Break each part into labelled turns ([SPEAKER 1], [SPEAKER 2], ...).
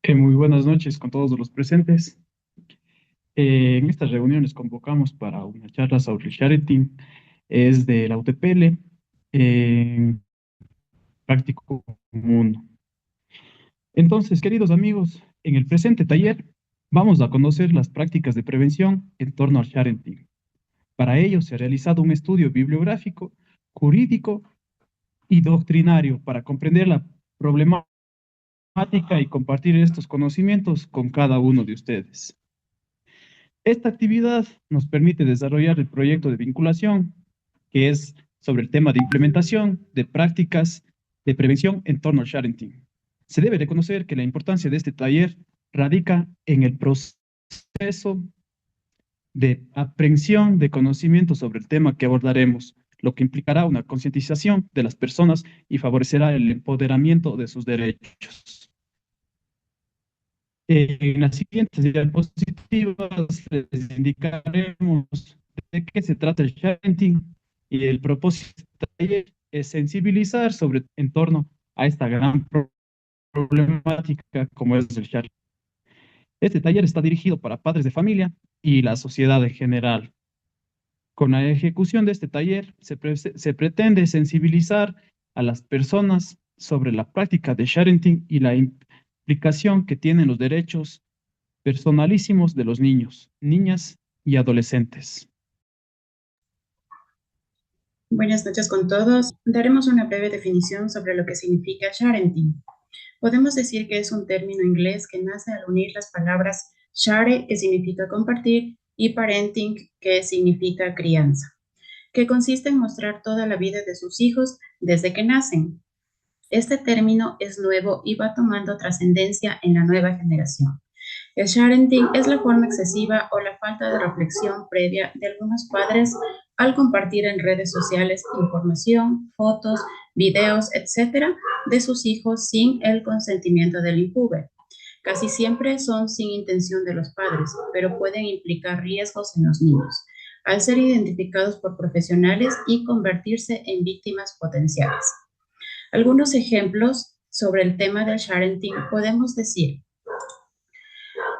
[SPEAKER 1] Muy buenas noches con todos los presentes. En esta reunión les convocamos para una charla sobre el sharing. Es de la UTPL, en Práctico Mundo. Entonces, queridos amigos, en el presente taller vamos a conocer las prácticas de prevención en torno al sharing. Para ello se ha realizado un estudio bibliográfico, jurídico y doctrinario para comprender la problemática y compartir estos conocimientos con cada uno de ustedes. Esta actividad nos permite desarrollar el proyecto de vinculación, que es sobre el tema de implementación de prácticas de prevención en torno al sharing. Se debe reconocer que la importancia de este taller radica en el proceso de aprehensión de conocimiento sobre el tema que abordaremos, lo que implicará una concientización de las personas y favorecerá el empoderamiento de sus derechos. En las siguientes diapositivas les indicaremos de qué se trata el sharing y el propósito del taller es sensibilizar en torno a esta gran problemática como es el sharing. Este taller está dirigido para padres de familia y la sociedad en general. Con la ejecución de este taller se pretende sensibilizar a las personas sobre la práctica de sharing y la implicación que tienen los derechos personalísimos de los niños, niñas y adolescentes.
[SPEAKER 2] Buenas noches con todos. Daremos una breve definición sobre lo que significa sharenting. Podemos decir que es un término inglés que nace al unir las palabras share, que significa compartir, y parenting, que significa crianza, que consiste en mostrar toda la vida de sus hijos desde que nacen. Este término es nuevo y va tomando trascendencia en la nueva generación. El sharenting es la forma excesiva o la falta de reflexión previa de algunos padres al compartir en redes sociales información, fotos, videos, etcétera, de sus hijos sin el consentimiento del impuber. Casi siempre son sin intención de los padres, pero pueden implicar riesgos en los niños, al ser identificados por profesionales y convertirse en víctimas potenciales. Algunos ejemplos sobre el tema del sharenting podemos decir: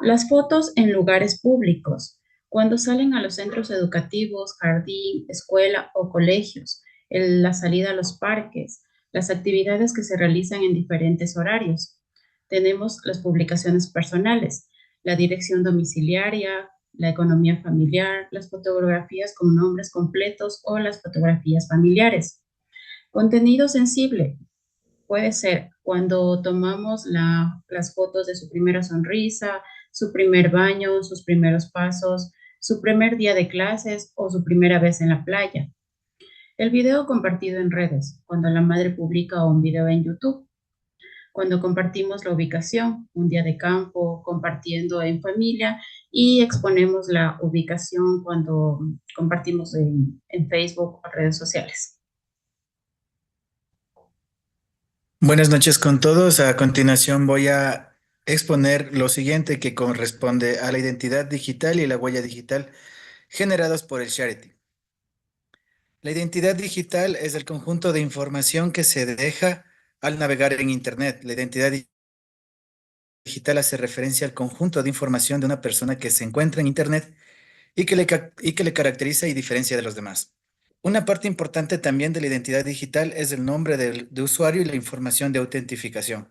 [SPEAKER 2] las fotos en lugares públicos, cuando salen a los centros educativos, jardín, escuela o colegios, la salida a los parques, las actividades que se realizan en diferentes horarios. Tenemos las publicaciones personales, la dirección domiciliaria, la economía familiar, las fotografías con nombres completos o las fotografías familiares. Contenido sensible, puede ser cuando tomamos las fotos de su primera sonrisa, su primer baño, sus primeros pasos, su primer día de clases o su primera vez en la playa. El video compartido en redes, cuando la madre publica un video en YouTube. Cuando compartimos la ubicación, un día de campo, compartiendo en familia y exponemos la ubicación cuando compartimos en Facebook o redes sociales.
[SPEAKER 3] Buenas noches con todos. A continuación voy a exponer lo siguiente que corresponde a la identidad digital y la huella digital generados por el Charity. La identidad digital es el conjunto de información que se deja al navegar en Internet. La identidad digital hace referencia al conjunto de información de una persona que se encuentra en Internet y que le caracteriza y diferencia de los demás. Una parte importante también de la identidad digital es el nombre de usuario y la información de autentificación,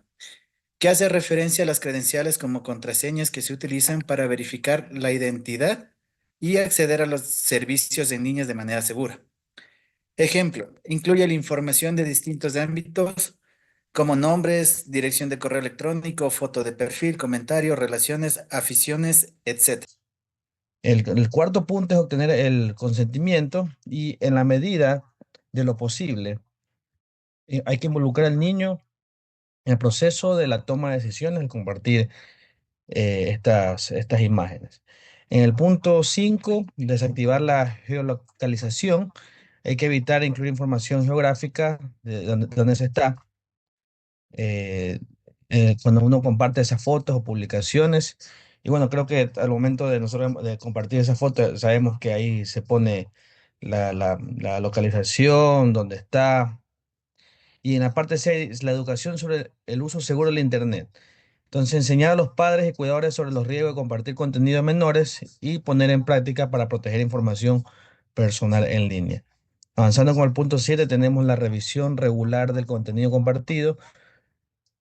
[SPEAKER 3] que hace referencia a las credenciales como contraseñas que se utilizan para verificar la identidad y acceder a los servicios en línea de manera segura. Ejemplo, incluye la información de distintos ámbitos como nombres, dirección de correo electrónico, foto de perfil, comentarios, relaciones, aficiones, etc.
[SPEAKER 4] El cuarto punto es obtener el consentimiento y en la medida de lo posible hay que involucrar al niño en el proceso de la toma de decisiones al compartir estas imágenes. En el punto 5, desactivar la geolocalización. Hay que evitar incluir información geográfica de donde se está. eh, Cuando uno comparte esas fotos o publicaciones. Y bueno, creo que al momento de nosotros de compartir esa foto, sabemos que ahí se pone la localización, dónde está. Y en la parte 6, la educación sobre el uso seguro del Internet. Entonces, enseñar a los padres y cuidadores sobre los riesgos de compartir contenido a menores y poner en práctica para proteger información personal en línea. Avanzando con el punto 7, tenemos la revisión regular del contenido compartido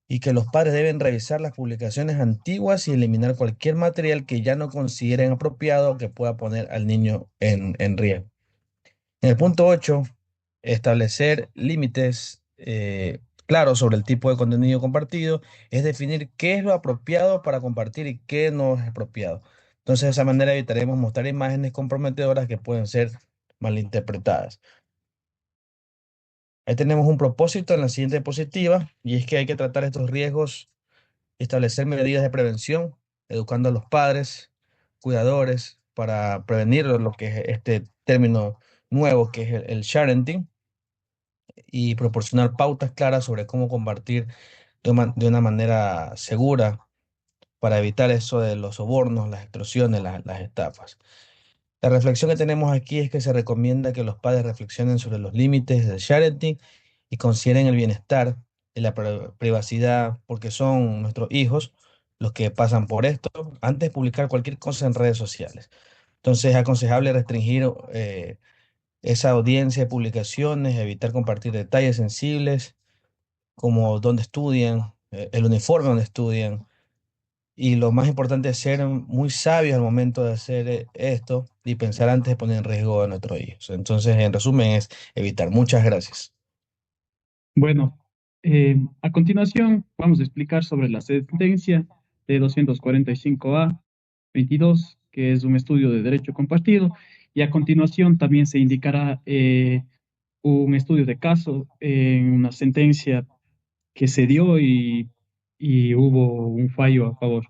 [SPEAKER 4] y que los padres deben revisar las publicaciones antiguas y eliminar cualquier material que ya no consideren apropiado o que pueda poner al niño en riesgo. En el punto 8, establecer límites claros sobre el tipo de contenido compartido, es definir qué es lo apropiado para compartir y qué no es apropiado. Entonces, de esa manera evitaremos mostrar imágenes comprometedoras que pueden ser malinterpretadas. Ahí tenemos un propósito en la siguiente diapositiva, y es que hay que tratar estos riesgos y establecer medidas de prevención, educando a los padres, cuidadores, para prevenir lo que es este término nuevo que es el sharenting, y proporcionar pautas claras sobre cómo compartir de una manera segura para evitar eso de los sobornos, las extorsiones, las estafas. La reflexión que tenemos aquí es que se recomienda que los padres reflexionen sobre los límites del sharing y consideren el bienestar y la privacidad, porque son nuestros hijos los que pasan por esto antes de publicar cualquier cosa en redes sociales. Entonces es aconsejable restringir esa audiencia de publicaciones, evitar compartir detalles sensibles como dónde estudian, el uniforme donde estudian, y lo más importante es ser muy sabios al momento de hacer esto y pensar antes de poner en riesgo a nuestros hijos. Entonces, en resumen, es evitar. Muchas gracias.
[SPEAKER 1] Bueno, a continuación vamos a explicar sobre la sentencia de 245A 22, que es un estudio de derecho compartido, y a continuación también se indicará un estudio de caso en una sentencia que se dio y hubo un fallo a favor.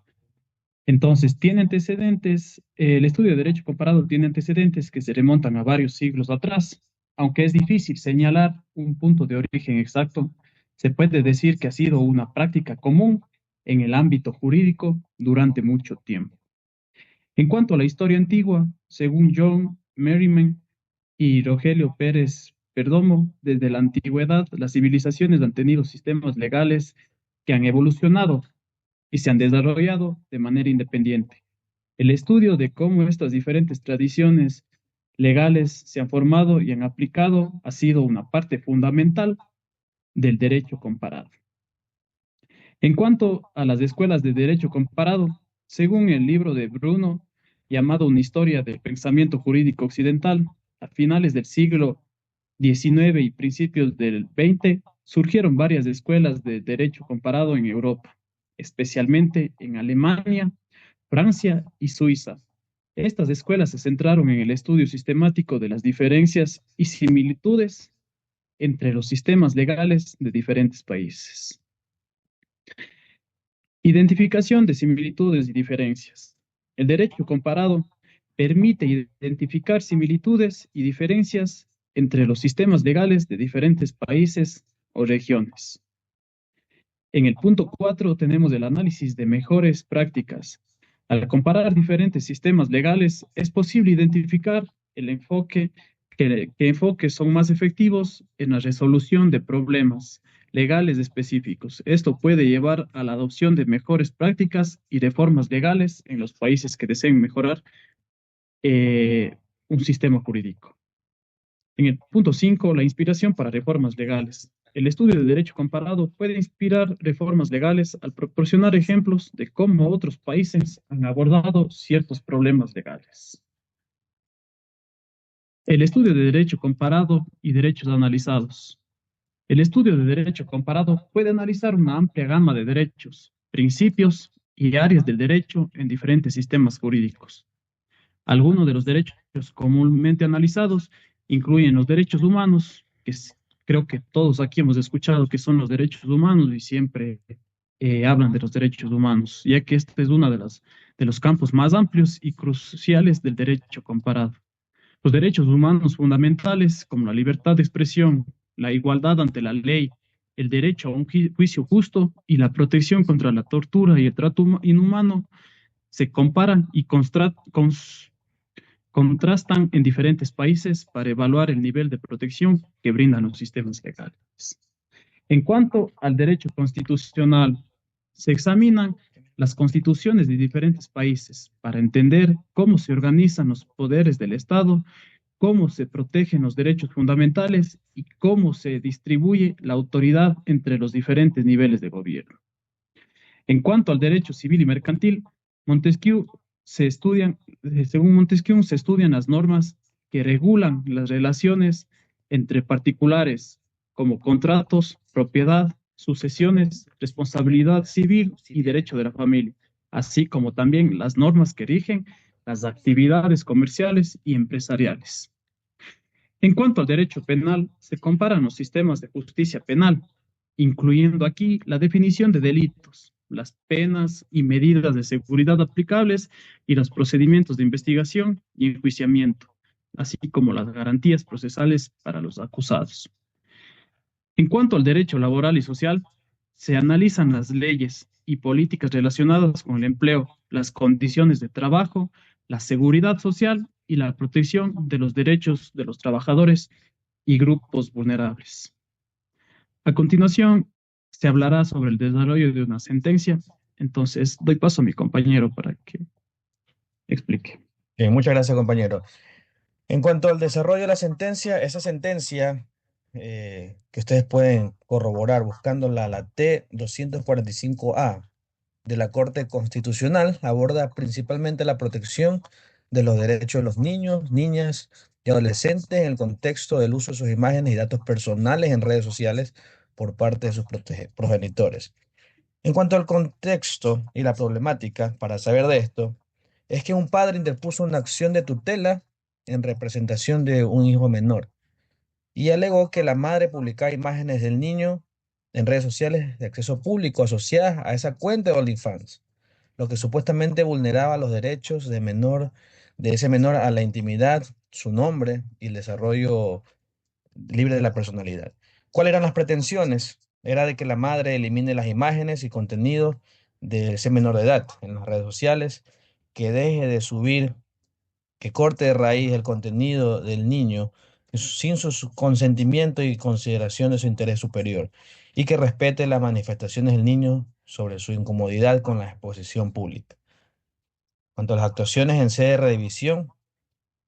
[SPEAKER 1] Entonces, tiene antecedentes, el estudio de derecho comparado tiene antecedentes que se remontan a varios siglos atrás. Aunque es difícil señalar un punto de origen exacto, se puede decir que ha sido una práctica común en el ámbito jurídico durante mucho tiempo. En cuanto a la historia antigua, según John Merriman y Rogelio Pérez Perdomo, desde la antigüedad las civilizaciones han tenido sistemas legales que han evolucionado y se han desarrollado de manera independiente. El estudio de cómo estas diferentes tradiciones legales se han formado y han aplicado ha sido una parte fundamental del derecho comparado. En cuanto a las escuelas de derecho comparado, según el libro de Bruno, llamado Una historia del pensamiento jurídico occidental, a finales del siglo XIX y principios del XX, surgieron varias escuelas de derecho comparado en Europa, especialmente en Alemania, Francia y Suiza. Estas escuelas se centraron en el estudio sistemático de las diferencias y similitudes entre los sistemas legales de diferentes países. Identificación de similitudes y diferencias. El derecho comparado permite identificar similitudes y diferencias entre los sistemas legales de diferentes países o regiones. En el punto 4 tenemos el análisis de mejores prácticas. Al comparar diferentes sistemas legales, es posible identificar el enfoque, qué enfoques son más efectivos en la resolución de problemas legales específicos. Esto puede llevar a la adopción de mejores prácticas y reformas legales en los países que deseen mejorar un sistema jurídico. En el punto 5, la inspiración para reformas legales. El estudio de derecho comparado puede inspirar reformas legales al proporcionar ejemplos de cómo otros países han abordado ciertos problemas legales. El estudio de derecho comparado y derechos analizados. El estudio de derecho comparado puede analizar una amplia gama de derechos, principios y áreas del derecho en diferentes sistemas jurídicos. Algunos de los derechos comúnmente analizados incluyen los derechos humanos, creo que todos aquí hemos escuchado que son los derechos humanos y siempre hablan de los derechos humanos, ya que este es uno de los campos más amplios y cruciales del derecho comparado. Los derechos humanos fundamentales, como la libertad de expresión, la igualdad ante la ley, el derecho a un juicio justo y la protección contra la tortura y el trato inhumano, se comparan y contrastan en diferentes países para evaluar el nivel de protección que brindan los sistemas legales. En cuanto al derecho constitucional, se examinan las constituciones de diferentes países para entender cómo se organizan los poderes del Estado, cómo se protegen los derechos fundamentales y cómo se distribuye la autoridad entre los diferentes niveles de gobierno. En cuanto al derecho civil y mercantil, Montesquieu según Montesquieu, se estudian las normas que regulan las relaciones entre particulares, como contratos, propiedad, sucesiones, responsabilidad civil y derecho de la familia, así como también las normas que rigen las actividades comerciales y empresariales. En cuanto al derecho penal, se comparan los sistemas de justicia penal, incluyendo aquí la definición de delitos, las penas y medidas de seguridad aplicables y los procedimientos de investigación y enjuiciamiento, así como las garantías procesales para los acusados. En cuanto al derecho laboral y social, se analizan las leyes y políticas relacionadas con el empleo, las condiciones de trabajo, la seguridad social y la protección de los derechos de los trabajadores y grupos vulnerables. A continuación, se hablará sobre el desarrollo de una sentencia. Entonces, doy paso a mi compañero para que explique.
[SPEAKER 4] Bien, muchas gracias, compañero. En cuanto al desarrollo de la sentencia, esa sentencia que ustedes pueden corroborar buscando la T-245A de la Corte Constitucional aborda principalmente la protección de los derechos de los niños, niñas y adolescentes en el contexto del uso de sus imágenes y datos personales en redes sociales por parte de sus progenitores. En cuanto al contexto y la problemática, para saber de esto, es que un padre interpuso una acción de tutela en representación de un hijo menor y alegó que la madre publicaba imágenes del niño en redes sociales de acceso público asociadas a esa cuenta de OnlyFans, lo que supuestamente vulneraba los derechos de ese menor a la intimidad, su nombre y el desarrollo libre de la personalidad. ¿Cuáles eran las pretensiones? Era de que la madre elimine las imágenes y contenido de ese menor de edad en las redes sociales, que deje de subir, que corte de raíz el contenido del niño sin su consentimiento y consideración de su interés superior, y que respete las manifestaciones del niño sobre su incomodidad con la exposición pública. Cuanto a las actuaciones en sede de revisión,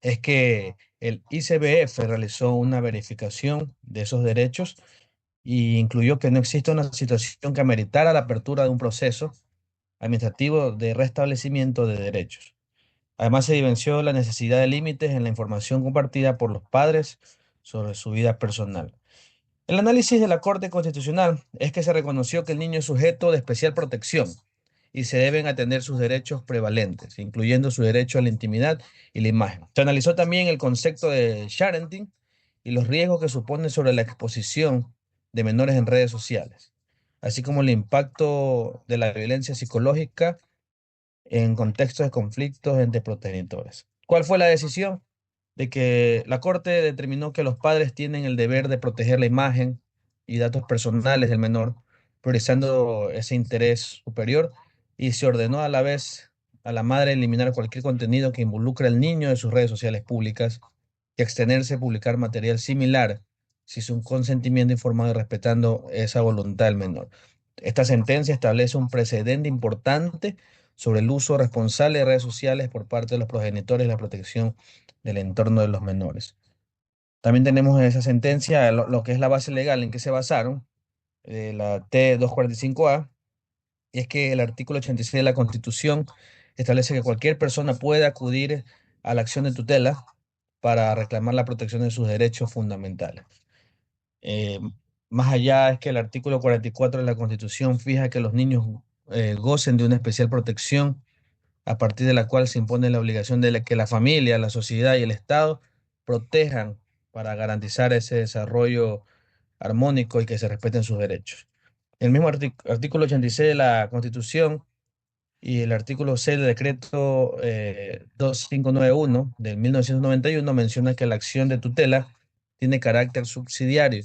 [SPEAKER 4] es que el ICBF realizó una verificación de esos derechos y incluyó que no existe una situación que ameritara la apertura de un proceso administrativo de restablecimiento de derechos. Además, se evidenció la necesidad de límites en la información compartida por los padres sobre su vida personal. El análisis de la Corte Constitucional es que se reconoció que el niño es sujeto de especial protección y se deben atender sus derechos prevalentes, incluyendo su derecho a la intimidad y la imagen. Se analizó también el concepto de sharenting y los riesgos que supone sobre la exposición de menores en redes sociales, así como el impacto de la violencia psicológica en contextos de conflictos entre progenitores. ¿Cuál fue la decisión? De que la Corte determinó que los padres tienen el deber de proteger la imagen y datos personales del menor, priorizando ese interés superior, y se ordenó a la vez a la madre eliminar cualquier contenido que involucre al niño de sus redes sociales públicas y abstenerse de publicar material similar si es un consentimiento informado y respetando esa voluntad del menor. Esta sentencia establece un precedente importante sobre el uso responsable de redes sociales por parte de los progenitores y la protección del entorno de los menores. También tenemos en esa sentencia lo que es la base legal en que se basaron, la T-245A, y es que el artículo 86 de la Constitución establece que cualquier persona puede acudir a la acción de tutela para reclamar la protección de sus derechos fundamentales. Eh, Más allá es que el artículo 44 de la Constitución fija que los niños gocen de una especial protección a partir de la cual se impone la obligación de que la familia, la sociedad y el Estado protejan para garantizar ese desarrollo armónico y que se respeten sus derechos. El mismo artículo 86 de la Constitución y el artículo 6 del decreto 2591 de 1991 menciona que la acción de tutela tiene carácter subsidiario,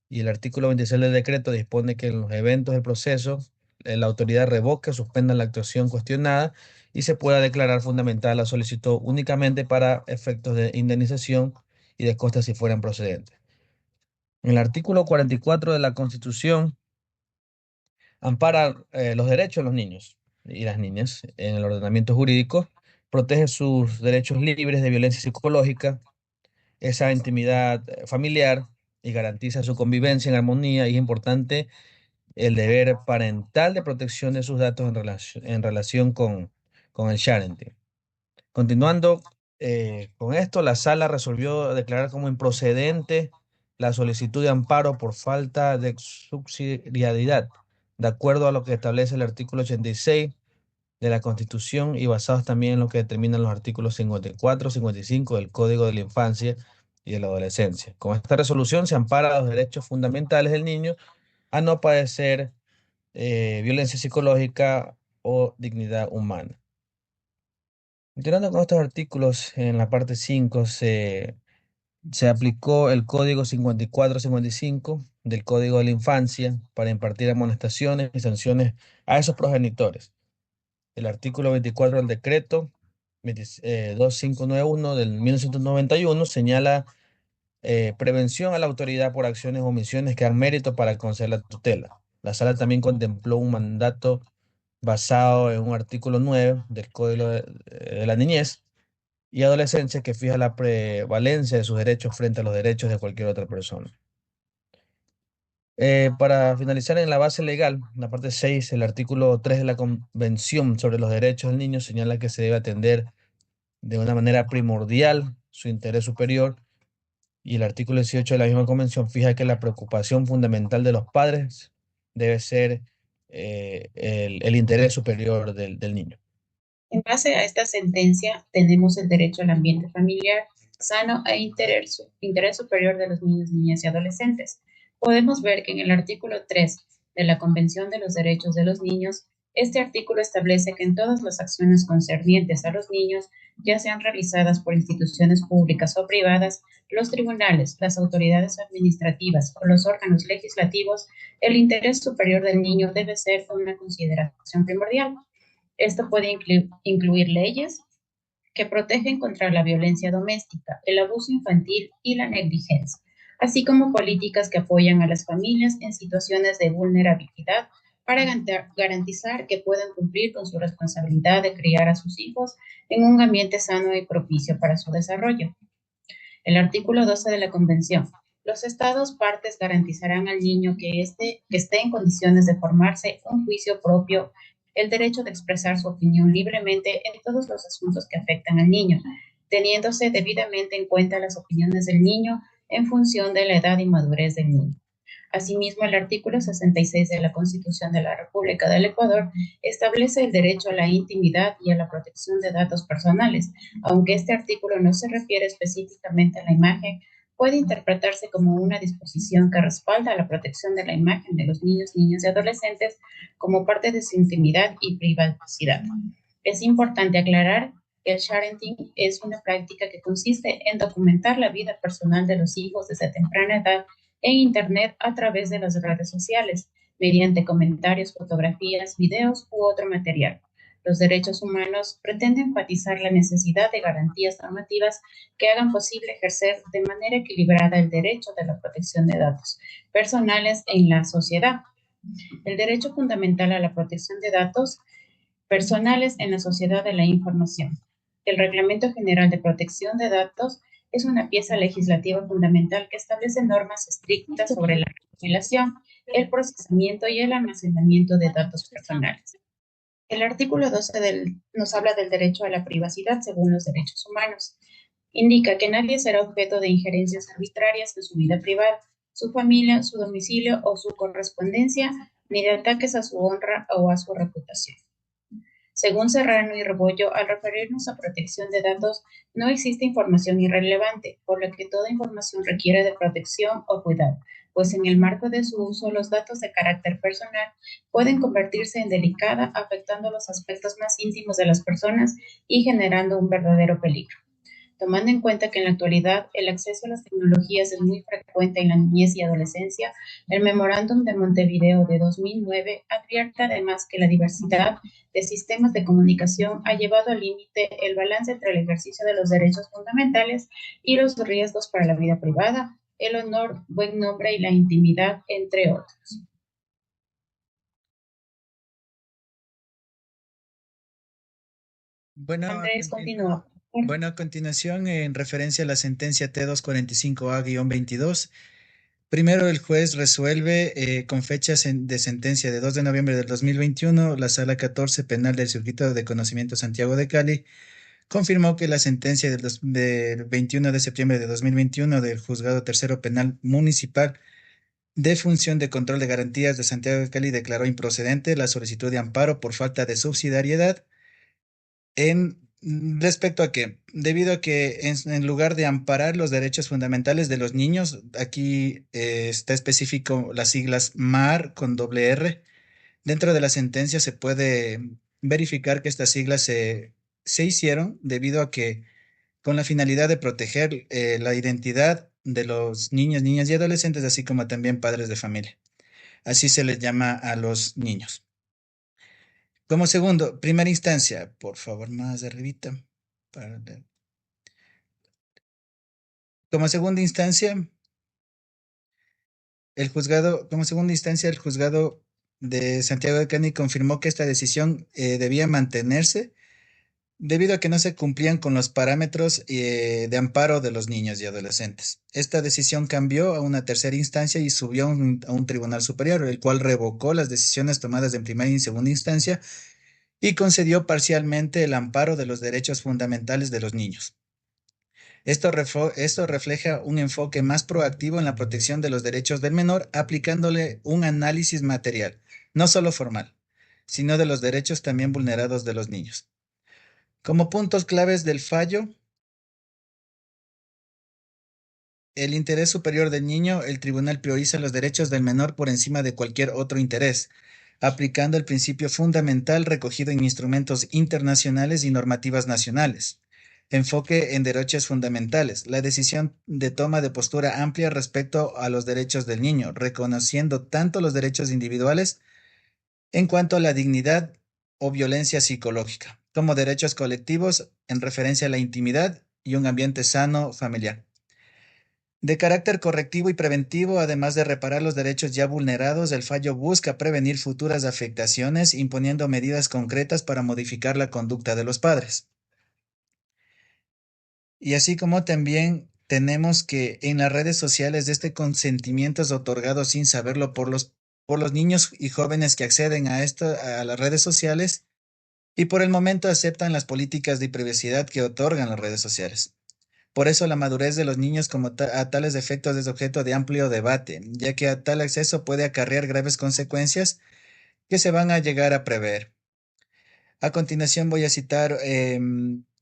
[SPEAKER 4] y el artículo 26 del decreto dispone que en los eventos del proceso la autoridad revoque o suspenda la actuación cuestionada y se pueda declarar fundamental la solicitud únicamente para efectos de indemnización y de costas si fueran procedentes. El artículo 44 de la Constitución ampara los derechos de los niños y las niñas en el ordenamiento jurídico, protege sus derechos libres de violencia psicológica, esa intimidad familiar y garantiza su convivencia en armonía. Y es importante el deber parental de protección de sus datos en relación con el sharing. Continuando con esto, la sala resolvió declarar como improcedente la solicitud de amparo por falta de subsidiariedad, de acuerdo a lo que establece el artículo 86 de la Constitución y basados también en lo que determinan los artículos 54 y 55 del Código de la Infancia y de la Adolescencia. Con esta resolución se ampara los derechos fundamentales del niño a no padecer violencia psicológica o dignidad humana. Continuando con estos artículos, en la parte 5 se aplicó el Código 54-55 del Código de la Infancia para impartir amonestaciones y sanciones a esos progenitores. El artículo 24 del decreto 2591 del 1991 señala prevención a la autoridad por acciones o omisiones que dan mérito para conceder la tutela. La sala también contempló un mandato basado en un artículo 9 del Código de la Niñez y Adolescencia que fija la prevalencia de sus derechos frente a los derechos de cualquier otra persona. Para finalizar en la base legal, la parte 6, el artículo 3 de la Convención sobre los Derechos del Niño señala que se debe atender de una manera primordial su interés superior, y el artículo 18 de la misma convención fija que la preocupación fundamental de los padres debe ser el interés superior del niño.
[SPEAKER 2] En base a esta sentencia, tenemos el derecho al ambiente familiar sano e interés superior de los niños, niñas y adolescentes. Podemos ver que en el artículo 3 de la Convención de los Derechos de los Niños, este artículo establece que en todas las acciones concernientes a los niños, ya sean realizadas por instituciones públicas o privadas, los tribunales, las autoridades administrativas o los órganos legislativos, el interés superior del niño debe ser una consideración primordial. Esto puede incluir leyes que protegen contra la violencia doméstica, el abuso infantil y la negligencia, así como políticas que apoyan a las familias en situaciones de vulnerabilidad para garantizar que puedan cumplir con su responsabilidad de criar a sus hijos en un ambiente sano y propicio para su desarrollo. El artículo 12 de la Convención. Los Estados partes garantizarán al niño que esté en condiciones de formarse un juicio propio, el derecho de expresar su opinión libremente en todos los asuntos que afectan al niño, teniéndose debidamente en cuenta las opiniones del niño en función de la edad y madurez del niño. Asimismo, el artículo 66 de la Constitución de la República del Ecuador establece el derecho a la intimidad y a la protección de datos personales. Aunque este artículo no se refiere específicamente a la imagen, puede interpretarse como una disposición que respalda la protección de la imagen de los niños, niñas y adolescentes como parte de su intimidad y privacidad. Es importante aclarar que el sharenting es una práctica que consiste en documentar la vida personal de los hijos desde temprana edad en Internet a través de las redes sociales, mediante comentarios, fotografías, videos u otro material. Los derechos humanos pretenden enfatizar la necesidad de garantías normativas que hagan posible ejercer de manera equilibrada el derecho de la protección de datos personales en la sociedad. El derecho fundamental a la protección de datos personales en la sociedad de la información. El Reglamento General de Protección de Datos es una pieza legislativa fundamental que establece normas estrictas sobre la recopilación, el procesamiento y el almacenamiento de datos personales. El artículo 12 nos habla del derecho a la privacidad según los derechos humanos. Indica que nadie será objeto de injerencias arbitrarias en su vida privada, su familia, su domicilio o su correspondencia, ni de ataques a su honra o a su reputación. Según Serrano y Rebollo, al referirnos a protección de datos, no existe información irrelevante, por lo que toda información requiere de protección o cuidado, pues en el marco de su uso los datos de carácter personal pueden convertirse en delicada, afectando los aspectos más íntimos de las personas y generando un verdadero peligro. Tomando en cuenta que en la actualidad el acceso a las tecnologías es muy frecuente en la niñez y adolescencia, el Memorándum de Montevideo de 2009 advierte además que la diversidad de sistemas de comunicación ha llevado al límite el balance entre el ejercicio de los derechos fundamentales y los riesgos para la vida privada, el honor, buen nombre y la intimidad, entre otros.
[SPEAKER 3] Bueno,
[SPEAKER 2] Andrés, continúa.
[SPEAKER 3] bueno, a continuación, en referencia a la sentencia T245A-22, primero el juez resuelve con fechas de sentencia de 2 de noviembre del 2021, la Sala 14 Penal del Circuito de Conocimiento Santiago de Cali confirmó que la sentencia del 21 de septiembre de 2021 del Juzgado Tercero Penal Municipal de Función de Control de Garantías de Santiago de Cali declaró improcedente la solicitud de amparo por falta de subsidiariedad respecto a que, debido a que en lugar de amparar los derechos fundamentales de los niños, aquí está específico las siglas MAR con doble R, dentro de la sentencia se puede verificar que estas siglas se hicieron debido a que con la finalidad de proteger la identidad de los niños, niñas y adolescentes, así como también padres de familia. Así se les llama a los niños. Como segundo, primera instancia, por favor, más arribita. Como segunda instancia, el juzgado de Santiago de Cali confirmó que esta decisión debía mantenerse debido a que no se cumplían con los parámetros de amparo de los niños y adolescentes. Esta decisión cambió a una tercera instancia y subió a un tribunal superior, el cual revocó las decisiones tomadas en primera y segunda instancia y concedió parcialmente el amparo de los derechos fundamentales de los niños. Esto refleja un enfoque más proactivo en la protección de los derechos del menor, aplicándole un análisis material, no solo formal, sino de los derechos también vulnerados de los niños. Como puntos claves del fallo, el interés superior del niño, el tribunal prioriza los derechos del menor por encima de cualquier otro interés, aplicando el principio fundamental recogido en instrumentos internacionales y normativas nacionales. Enfoque en derechos fundamentales, la decisión de toma de postura amplia respecto a los derechos del niño, reconociendo tanto los derechos individuales en cuanto a la dignidad o violencia psicológica, como derechos colectivos en referencia a la intimidad y un ambiente sano familiar. De carácter correctivo y preventivo, además de reparar los derechos ya vulnerados, el fallo busca prevenir futuras afectaciones, imponiendo medidas concretas para modificar la conducta de los padres. Y así como también tenemos que en las redes sociales este consentimiento es otorgado sin saberlo por los niños y jóvenes que acceden a las redes sociales y por el momento aceptan las políticas de privacidad que otorgan las redes sociales. Por eso la madurez de los niños a tales efectos es objeto de amplio debate, ya que a tal acceso puede acarrear graves consecuencias que se van a llegar a prever. A continuación voy a citar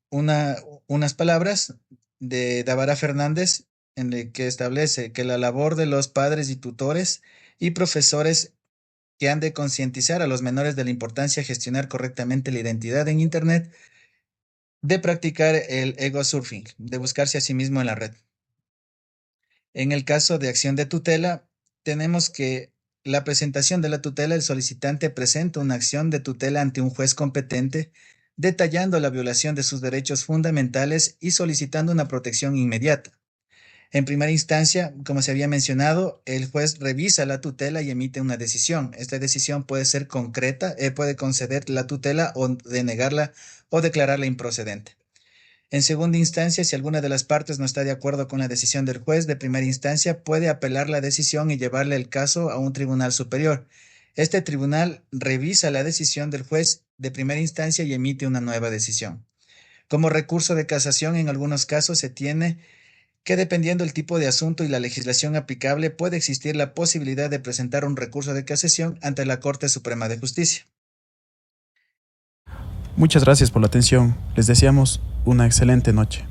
[SPEAKER 3] unas palabras de Davara Fernández, en el que establece que la labor de los padres y tutores y profesores que han de concientizar a los menores de la importancia de gestionar correctamente la identidad en Internet, de practicar el ego surfing, de buscarse a sí mismo en la red. En el caso de acción de tutela, tenemos que la presentación de la tutela, el solicitante presenta una acción de tutela ante un juez competente, detallando la violación de sus derechos fundamentales y solicitando una protección inmediata. En primera instancia, como se había mencionado, el juez revisa la tutela y emite una decisión. Esta decisión puede ser concreta, puede conceder la tutela o denegarla o declararla improcedente. En segunda instancia, si alguna de las partes no está de acuerdo con la decisión del juez de primera instancia, puede apelar la decisión y llevarle el caso a un tribunal superior. Este tribunal revisa la decisión del juez de primera instancia y emite una nueva decisión. Como recurso de casación, en algunos casos se tiene que, dependiendo del tipo de asunto y la legislación aplicable, puede existir la posibilidad de presentar un recurso de casación ante la Corte Suprema de Justicia.
[SPEAKER 1] Muchas gracias por la atención. Les deseamos una excelente noche.